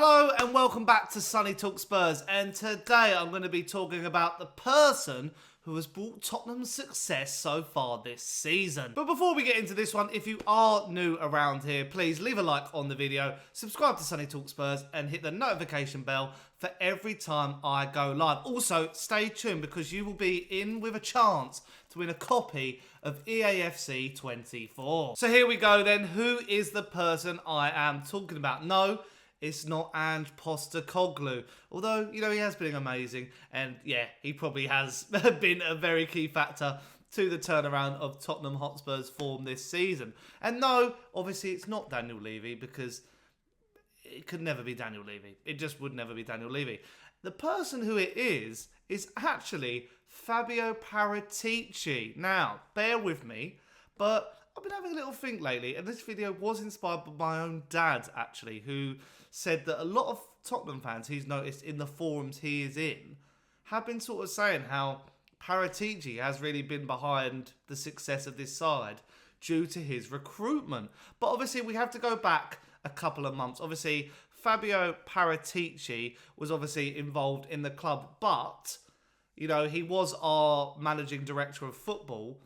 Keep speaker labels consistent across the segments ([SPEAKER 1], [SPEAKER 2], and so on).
[SPEAKER 1] Hello and welcome back to Sonny Talk Spurs, and today I'm going to be talking about the person who has brought Tottenham success so far this season. But before we get into this one, if you are new around here, please leave a like on the video, subscribe to Sonny Talk Spurs and hit the notification bell for every time I go live. Also, stay tuned because you will be in with a chance to win a copy of EAFC 24. So here we go then. Who is the person I am talking about? No, it's not Ange Postecoglou. Although, you know, he has been amazing. And yeah, he probably has been a very key factor to the turnaround of Tottenham Hotspur's form this season. And no, obviously it's not Daniel Levy, because it could never be Daniel Levy. It just would never be Daniel Levy. The person who it is actually Fabio Paratici. Now, bear with me, but I've been having a little think lately, and this video was inspired by my own dad, actually, who said that a lot of Tottenham fans he's noticed in the forums he is in have been sort of saying how Paratici has really been behind the success of this side due to his recruitment. But obviously we have to go back a couple of months. Obviously, Fabio Paratici was obviously involved in the club, but, you know, he was our managing director of football.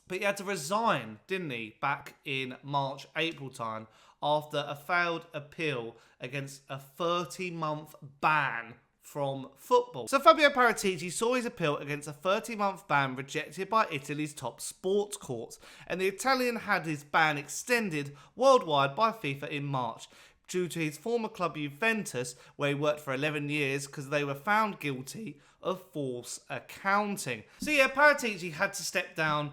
[SPEAKER 1] But he had to resign, didn't he, back in March, April time, after a failed appeal against a 30-month ban from football. So Fabio Paratici saw his appeal against a 30-month ban rejected by Italy's top sports courts, and the Italian had his ban extended worldwide by FIFA in March, due to his former club Juventus, where he worked for 11 years because they were found guilty of false accounting. So yeah, Paratici had to step down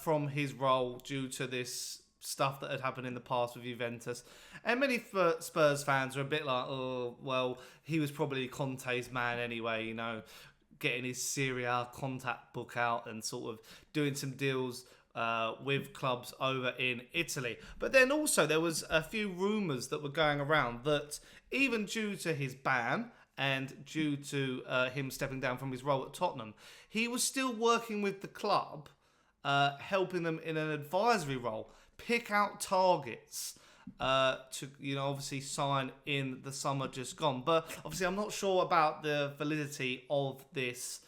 [SPEAKER 1] from his role due to this stuff that had happened in the past with Juventus. And many Spurs fans are a bit like, oh, well, he was probably Conte's man anyway, you know, getting his Serie A contact book out and sort of doing some deals with clubs over in Italy. But then also there was a few rumours that were going around that even due to his ban and due to him stepping down from his role at Tottenham, he was still working with the club, helping them in an advisory role, pick out targets to, you know, obviously sign in the summer just gone. But obviously I'm not sure about the validity of this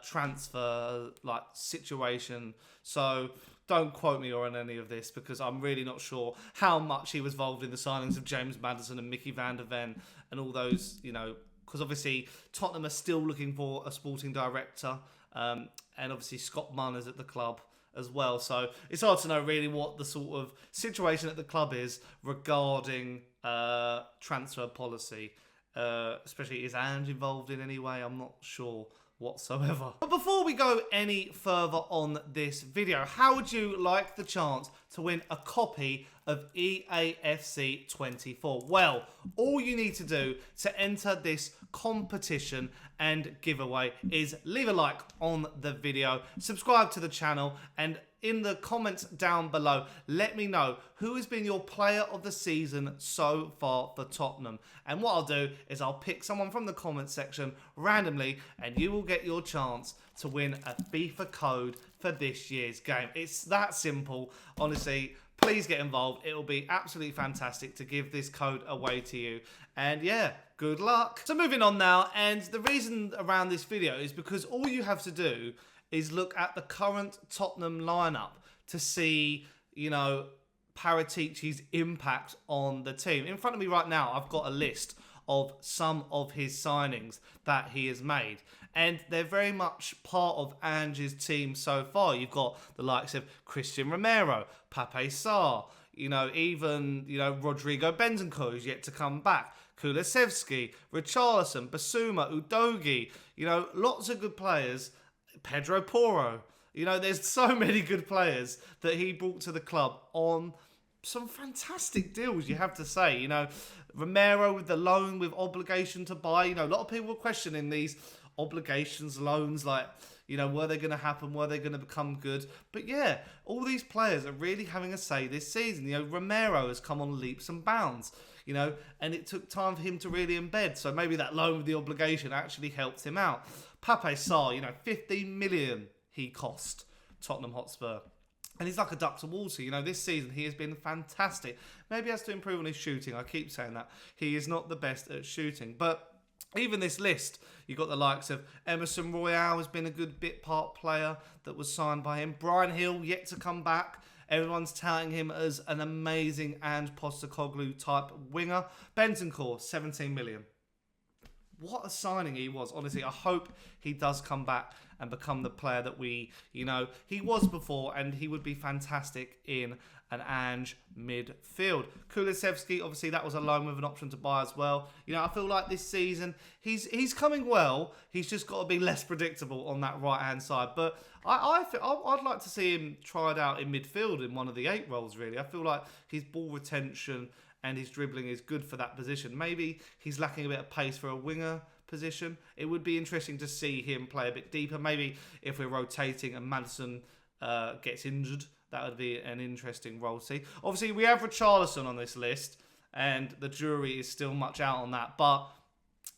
[SPEAKER 1] transfer situation, so don't quote me on any of this, because I'm really not sure how much he was involved in the signings of James Maddison and Micky van der Ven and all those, you know, because obviously Tottenham are still looking for a sporting director, and obviously Scott Munn is at the club as well. So it's hard to know really what the sort of situation at the club is regarding transfer policy. Especially, is Ange involved in any way? I'm not sure whatsoever. But before we go any further on this video, how would you like the chance to win a copy of EAFC 24? Well, all you need to do to enter this competition and giveaway is leave a like on the video, subscribe to the channel, and in the comments down below, let me know who has been your player of the season so far for Tottenham. And what I'll do is I'll pick someone from the comments section randomly, and you will get your chance to win a FIFA code for this year's game. It's that simple. Honestly, please get involved. It will be absolutely fantastic to give this code away to you. And yeah, good luck. So moving on now, and the reason around this video is because all you have to do is look at the current Tottenham lineup to see, you know, Paratici's impact on the team. In front of me right now, I've got a list of some of his signings that he has made, and they're very much part of Ange's team so far. You've got the likes of Cristian Romero, Pape Sarr, you know, even, you know, Rodrigo Bentancur, who's yet to come back, Kulusevski, Richarlison, Bissouma, Udogie, you know, lots of good players. Pedro Porro, you know, there's so many good players that he brought to the club on some fantastic deals, you have to say. You know, Romero with the loan with obligation to buy. You know, a lot of people were questioning these obligations, loans, like, you know, were they going to happen? Were they going to become good? But yeah, all these players are really having a say this season. You know, Romero has come on leaps and bounds, you know, and it took time for him to really embed. So maybe that loan with the obligation actually helped him out. Pape Sarr, you know, 15 million he cost Tottenham Hotspur. And he's like a duck to water. You know, this season he has been fantastic. Maybe he has to improve on his shooting. I keep saying that. He is not the best at shooting. But even this list, you've got the likes of Emerson Royale has been a good bit part player that was signed by him. Brian Hill yet to come back. Everyone's touting him as an amazing Ange Postecoglou type winger. Bentancur, 17 million. What a signing he was. Honestly, I hope he does come back and become the player that he was before, and he would be fantastic in an Ange midfield. Kulusevski, obviously that was a loan with an option to buy as well. You know, I feel like this season he's coming well. He's just got to be less predictable on that right-hand side. But I'd like to see him tried out in midfield in one of the 8 roles, really. I feel like his ball retention and his dribbling is good for that position. Maybe he's lacking a bit of pace for a winger position. It would be interesting to see him play a bit deeper. Maybe if we're rotating and Maddison gets injured, that would be an interesting role to see. Obviously, we have Richarlison on this list, and the jury is still much out on that, but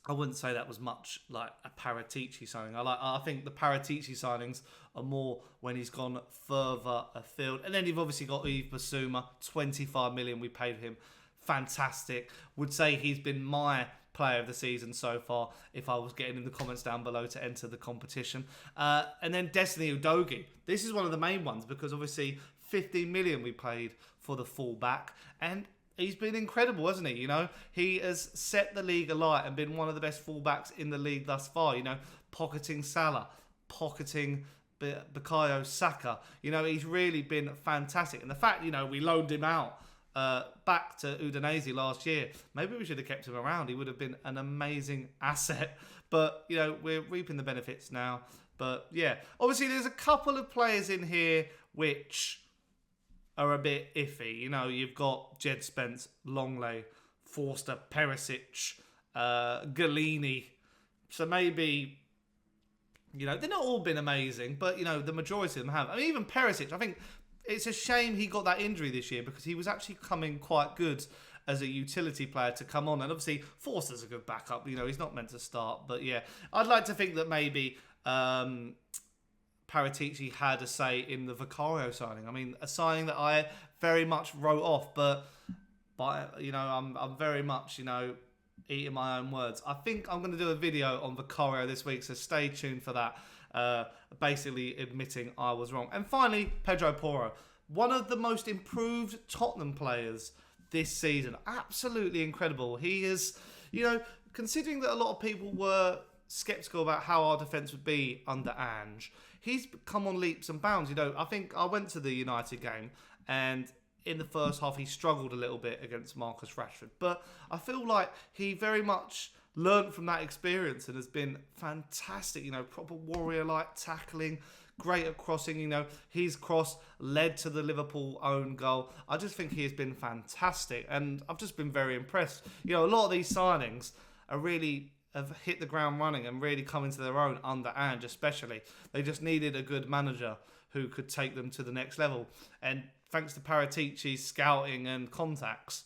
[SPEAKER 1] I wouldn't say that was much like a Paratici signing. I think the Paratici signings are more when he's gone further afield. And then you've obviously got Yves Bissouma, 25 million we paid him. Fantastic. Would say he's been my player of the season so far if I was getting in the comments down below to enter the competition. And then Destiny Udogie. This is one of the main ones because obviously 15 million we paid for the fullback, and he's been incredible, hasn't he? You know, he has set the league alight and been one of the best fullbacks in the league thus far. You know, pocketing Salah, pocketing Bukayo Saka. You know, he's really been fantastic. And the fact, you know, we loaned him out back to Udogie last year. Maybe we should have kept him around. He would have been an amazing asset. But, you know, we're reaping the benefits now. But, yeah. Obviously, there's a couple of players in here which are a bit iffy. You know, you've got Jed Spence, Longley, Forster, Perisic, Galini. So maybe, you know, they've not all been amazing, but, you know, the majority of them have. I mean, even Perisic, I think it's a shame he got that injury this year because he was actually coming quite good as a utility player to come on. And obviously, Forster's a good backup. You know, he's not meant to start. But yeah, I'd like to think that maybe Paratici had a say in the Vicario signing. I mean, a signing that I very much wrote off. But you know, I'm very much, you know, eating my own words. I think I'm going to do a video on Vicario this week, so stay tuned for that. Basically admitting I was wrong. And finally, Pedro Porro, one of the most improved Tottenham players this season. Absolutely incredible. He is, you know, considering that a lot of people were sceptical about how our defence would be under Ange, he's come on leaps and bounds. You know, I think I went to the United game and in the first half he struggled a little bit against Marcus Rashford. But I feel like he very much learned from that experience and has been fantastic. You know, proper warrior-like tackling, great at crossing. You know, his cross led to the Liverpool own goal. I just think he has been fantastic, and I've just been very impressed. You know, a lot of these signings are really have hit the ground running and really come into their own under Ange, especially. They just needed a good manager who could take them to the next level. And thanks to Paratici's scouting and contacts,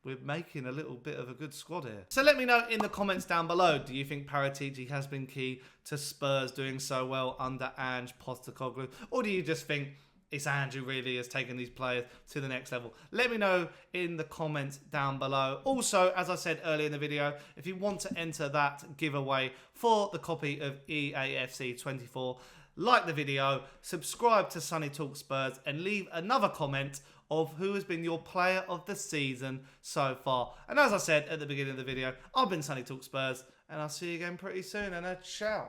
[SPEAKER 1] we're making a little bit of a good squad here. So let me know in the comments down below, do you think Paratici has been key to Spurs doing so well under Ange Postecoglou? Or do you just think it's Ange who really has taken these players to the next level? Let me know in the comments down below. Also, as I said earlier in the video, if you want to enter that giveaway for the copy of EAFC 24, like the video, subscribe to Sonny Talk Spurs, and leave another comment of who has been your player of the season so far. And as I said at the beginning of the video, I've been Sonny Talk Spurs, and I'll see you again pretty soon, and a ciao.